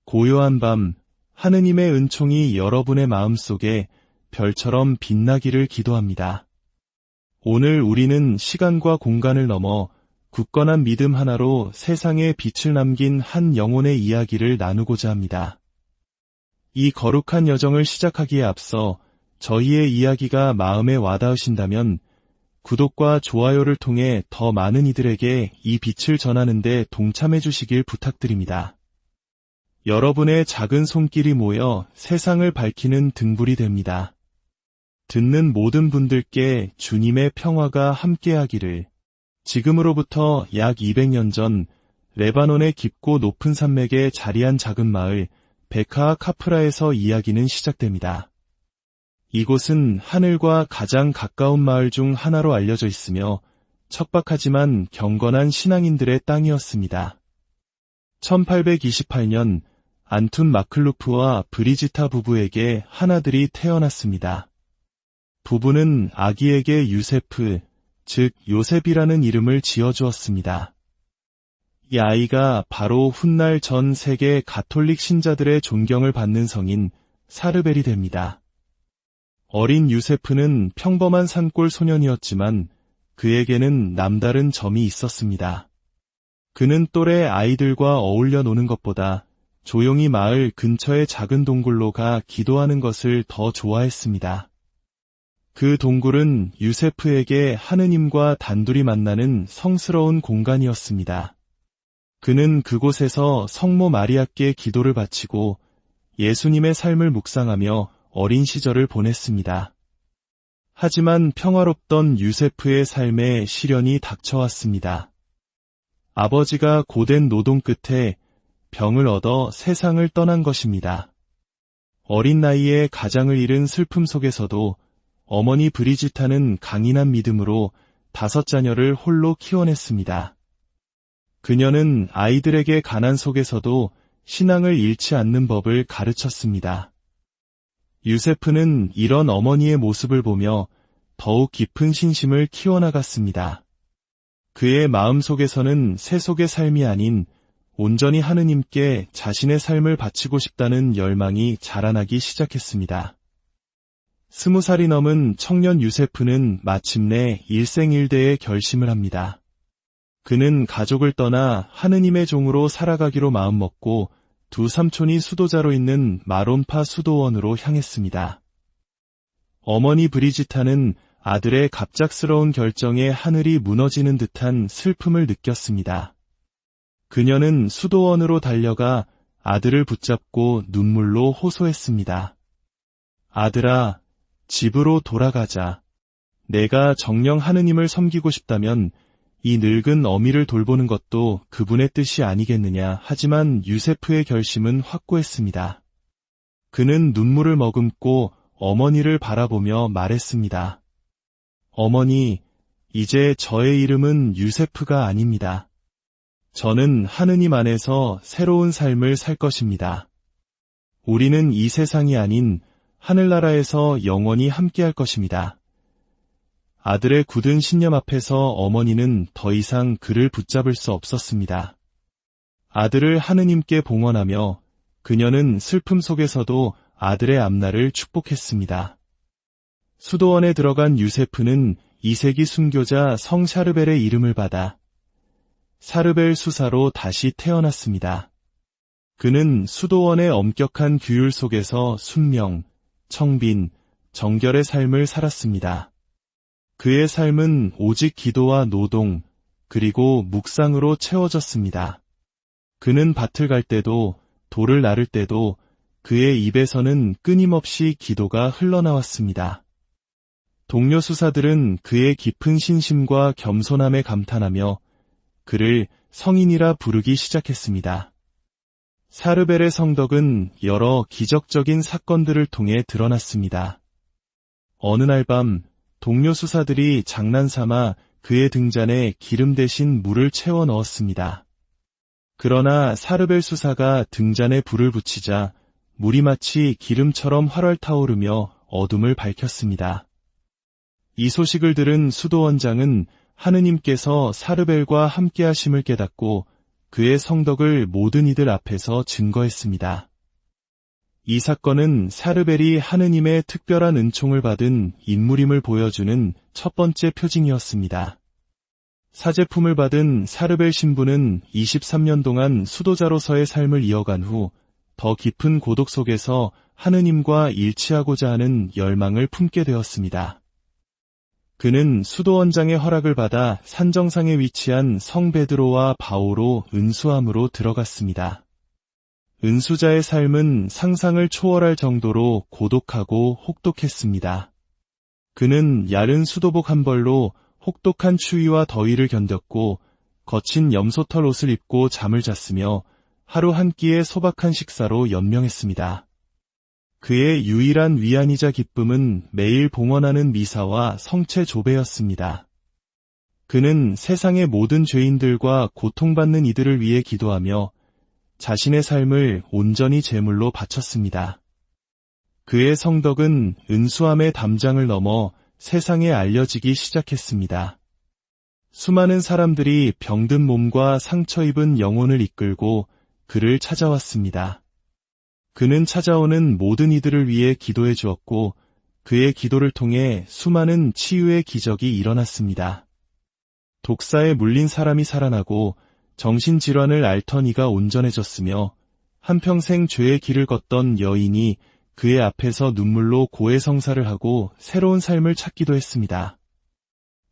고요한 밤, 하느님의 은총이 여러분의 마음속에 별처럼 빛나기를 기도합니다. 오늘 우리는 시간과 공간을 넘어 굳건한 믿음 하나로 세상에 빛을 남긴 한 영혼의 이야기를 나누고자 합니다. 이 거룩한 여정을 시작하기에 앞서 저희의 이야기가 마음에 와닿으신다면 구독과 좋아요를 통해 더 많은 이들에게 이 빛을 전하는 데 동참해 주시길 부탁드립니다. 여러분의 작은 손길이 모여 세상을 밝히는 등불이 됩니다. 듣는 모든 분들께 주님의 평화가 함께하기를. 지금으로부터 약 200년 전 레바논의 깊고 높은 산맥에 자리한 작은 마을 베카아 카프라에서 이야기는 시작됩니다. 이곳은 하늘과 가장 가까운 마을 중 하나로 알려져 있으며 척박하지만 경건한 신앙인들의 땅이었습니다. 1828년 안툰 마클루프와 브리지타 부부에게 한 아들이 태어났습니다. 부부는 아기에게 유세프, 즉 요셉이라는 이름을 지어주었습니다. 이 아이가 바로 훗날 전 세계 가톨릭 신자들의 존경을 받는 성인 사르벨이 됩니다. 어린 유세프는 평범한 산골 소년이었지만 그에게는 남다른 점이 있었습니다. 그는 또래 아이들과 어울려 노는 것보다 조용히 마을 근처의 작은 동굴로 가 기도하는 것을 더 좋아했습니다. 그 동굴은 유세프에게 하느님과 단둘이 만나는 성스러운 공간이었습니다. 그는 그곳에서 성모 마리아께 기도를 바치고 예수님의 삶을 묵상하며 어린 시절을 보냈습니다. 하지만 평화롭던 유세프의 삶에 시련이 닥쳐왔습니다. 아버지가 고된 노동 끝에 병을 얻어 세상을 떠난 것입니다. 어린 나이에 가장을 잃은 슬픔 속에서도 어머니 브리지타는 강인한 믿음으로 5 자녀를 홀로 키워냈습니다. 그녀는 아이들에게 가난 속에서도 신앙을 잃지 않는 법을 가르쳤습니다. 유세프는 이런 어머니의 모습을 보며 더욱 깊은 신심을 키워나갔습니다. 그의 마음속에서는 세속의 삶이 아닌 온전히 하느님께 자신의 삶을 바치고 싶다는 열망이 자라나기 시작했습니다. 20살이 넘은 청년 유세프는 마침내 일생일대의 결심을 합니다. 그는 가족을 떠나 하느님의 종으로 살아가기로 마음먹고 2 삼촌이 수도자로 있는 마론파 수도원으로 향했습니다. 어머니 브리지타는 아들의 갑작스러운 결정에 하늘이 무너지는 듯한 슬픔을 느꼈습니다. 그녀는 수도원으로 달려가 아들을 붙잡고 눈물로 호소했습니다. 아들아, 집으로 돌아가자. 내가 정녕 하느님을 섬기고 싶다면 이 늙은 어미를 돌보는 것도 그분의 뜻이 아니겠느냐. 하지만 유세프의 결심은 확고했습니다. 그는 눈물을 머금고 어머니를 바라보며 말했습니다. 어머니, 이제 저의 이름은 유세프가 아닙니다. 저는 하느님 안에서 새로운 삶을 살 것입니다. 우리는 이 세상이 아닌 하늘나라에서 영원히 함께할 것입니다. 아들의 굳은 신념 앞에서 어머니는 더 이상 그를 붙잡을 수 없었습니다. 아들을 하느님께 봉헌하며 그녀는 슬픔 속에서도 아들의 앞날을 축복했습니다. 수도원에 들어간 유세프는 2세기 순교자 성 샤르벨의 이름을 받아 사르벨 수사로 다시 태어났습니다. 그는 수도원의 엄격한 규율 속에서 순명, 청빈, 정결의 삶을 살았습니다. 그의 삶은 오직 기도와 노동, 그리고 묵상으로 채워졌습니다. 그는 밭을 갈 때도, 돌을 나를 때도 그의 입에서는 끊임없이 기도가 흘러나왔습니다. 동료 수사들은 그의 깊은 신심과 겸손함에 감탄하며 그를 성인이라 부르기 시작했습니다. 사르벨의 성덕은 여러 기적적인 사건들을 통해 드러났습니다. 어느 날 밤 동료 수사들이 장난삼아 그의 등잔에 기름 대신 물을 채워 넣었습니다. 그러나 사르벨 수사가 등잔에 불을 붙이자 물이 마치 기름처럼 활활 타오르며 어둠을 밝혔습니다. 이 소식을 들은 수도원장은 하느님께서 사르벨과 함께하심을 깨닫고 그의 성덕을 모든 이들 앞에서 증거했습니다. 이 사건은 샤르벨이 하느님의 특별한 은총을 받은 인물임을 보여주는 첫 번째 표징이었습니다. 사제품을 받은 샤르벨 신부는 23년 동안 수도자로서의 삶을 이어간 후 더 깊은 고독 속에서 하느님과 일치하고자 하는 열망을 품게 되었습니다. 그는 수도원장의 허락을 받아 산정상에 위치한 성 베드로와 바오로 은수함으로 들어갔습니다. 은수자의 삶은 상상을 초월할 정도로 고독하고 혹독했습니다. 그는 야른 수도복 한 벌로 혹독한 추위와 더위를 견뎠고 거친 염소털 옷을 입고 잠을 잤으며 하루 한 끼의 소박한 식사로 연명했습니다. 그의 유일한 위안이자 기쁨은 매일 봉헌하는 미사와 성체 조배였습니다. 그는 세상의 모든 죄인들과 고통받는 이들을 위해 기도하며 자신의 삶을 온전히 제물로 바쳤습니다. 그의 성덕은 은수함의 담장을 넘어 세상에 알려지기 시작했습니다. 수많은 사람들이 병든 몸과 상처 입은 영혼을 이끌고 그를 찾아왔습니다. 그는 찾아오는 모든 이들을 위해 기도해 주었고 그의 기도를 통해 수많은 치유의 기적이 일어났습니다. 독사에 물린 사람이 살아나고 정신질환을 앓던 이가 온전해졌으며 한평생 죄의 길을 걷던 여인이 그의 앞에서 눈물로 고해성사를 하고 새로운 삶을 찾기도 했습니다.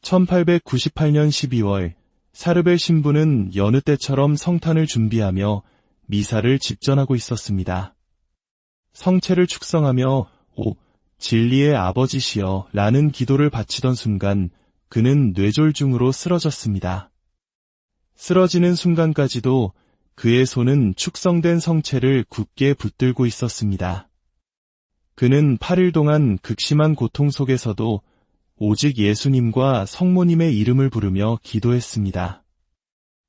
1898년 12월 샤르벨 신부는 여느 때처럼 성탄을 준비하며 미사를 집전하고 있었습니다. 성체를 축성하며 오 진리의 아버지시여 라는 기도를 바치던 순간 그는 뇌졸중으로 쓰러졌습니다. 쓰러지는 순간까지도 그의 손은 축성된 성체를 굳게 붙들고 있었습니다. 그는 8일 동안 극심한 고통 속에서도 오직 예수님과 성모님의 이름을 부르며 기도했습니다.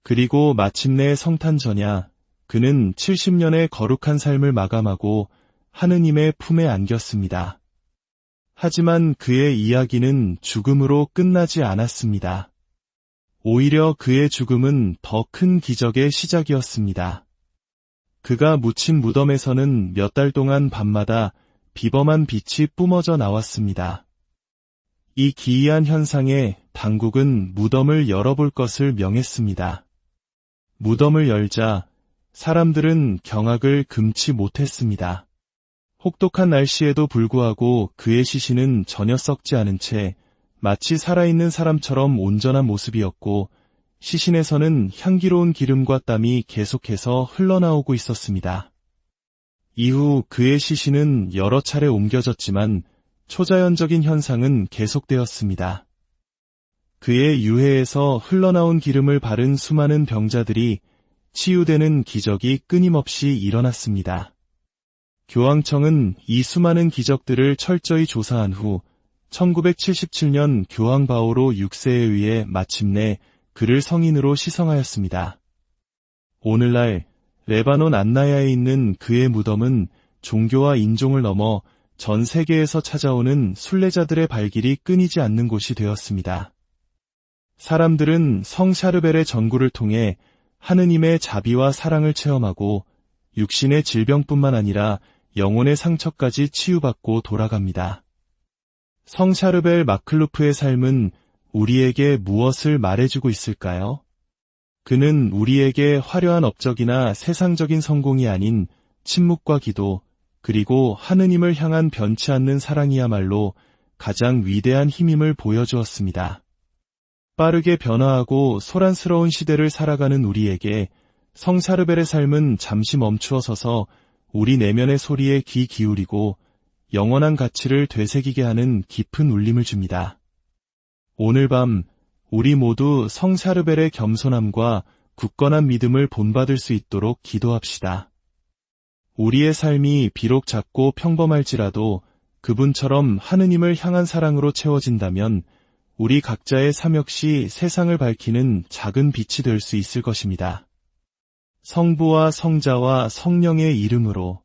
그리고 마침내 성탄 전야 그는 70년의 거룩한 삶을 마감하고 하느님의 품에 안겼습니다. 하지만 그의 이야기는 죽음으로 끝나지 않았습니다. 오히려 그의 죽음은 더 큰 기적의 시작이었습니다. 그가 묻힌 무덤에서는 몇 달 동안 밤마다 비범한 빛이 뿜어져 나왔습니다. 이 기이한 현상에 당국은 무덤을 열어볼 것을 명했습니다. 무덤을 열자 사람들은 경악을 금치 못했습니다. 혹독한 날씨에도 불구하고 그의 시신은 전혀 썩지 않은 채 마치 살아있는 사람처럼 온전한 모습이었고 시신에서는 향기로운 기름과 땀이 계속해서 흘러나오고 있었습니다. 이후 그의 시신은 여러 차례 옮겨졌지만 초자연적인 현상은 계속되었습니다. 그의 유해에서 흘러나온 기름을 바른 수많은 병자들이 치유되는 기적이 끊임없이 일어났습니다. 교황청은 이 수많은 기적들을 철저히 조사한 후 1977년 교황 바오로 6세에 의해 마침내 그를 성인으로 시성하였습니다. 오늘날 레바논 안나야에 있는 그의 무덤은 종교와 인종을 넘어 전 세계에서 찾아오는 순례자들의 발길이 끊이지 않는 곳이 되었습니다. 사람들은 성 샤르벨의 전구를 통해 하느님의 자비와 사랑을 체험하고 육신의 질병뿐만 아니라 영혼의 상처까지 치유받고 돌아갑니다. 성 샤르벨 마클루프의 삶은 우리에게 무엇을 말해주고 있을까요? 그는 우리에게 화려한 업적이나 세상적인 성공이 아닌 침묵과 기도, 그리고 하느님을 향한 변치 않는 사랑이야말로 가장 위대한 힘임을 보여주었습니다. 빠르게 변화하고 소란스러운 시대를 살아가는 우리에게 성 샤르벨의 삶은 잠시 멈추어 서서 우리 내면의 소리에 귀 기울이고 영원한 가치를 되새기게 하는 깊은 울림을 줍니다. 오늘 밤 우리 모두 성 샤르벨의 겸손함과 굳건한 믿음을 본받을 수 있도록 기도합시다. 우리의 삶이 비록 작고 평범할지라도 그분처럼 하느님을 향한 사랑으로 채워진다면 우리 각자의 삶 역시 세상을 밝히는 작은 빛이 될 수 있을 것입니다. 성부와 성자와 성령의 이름으로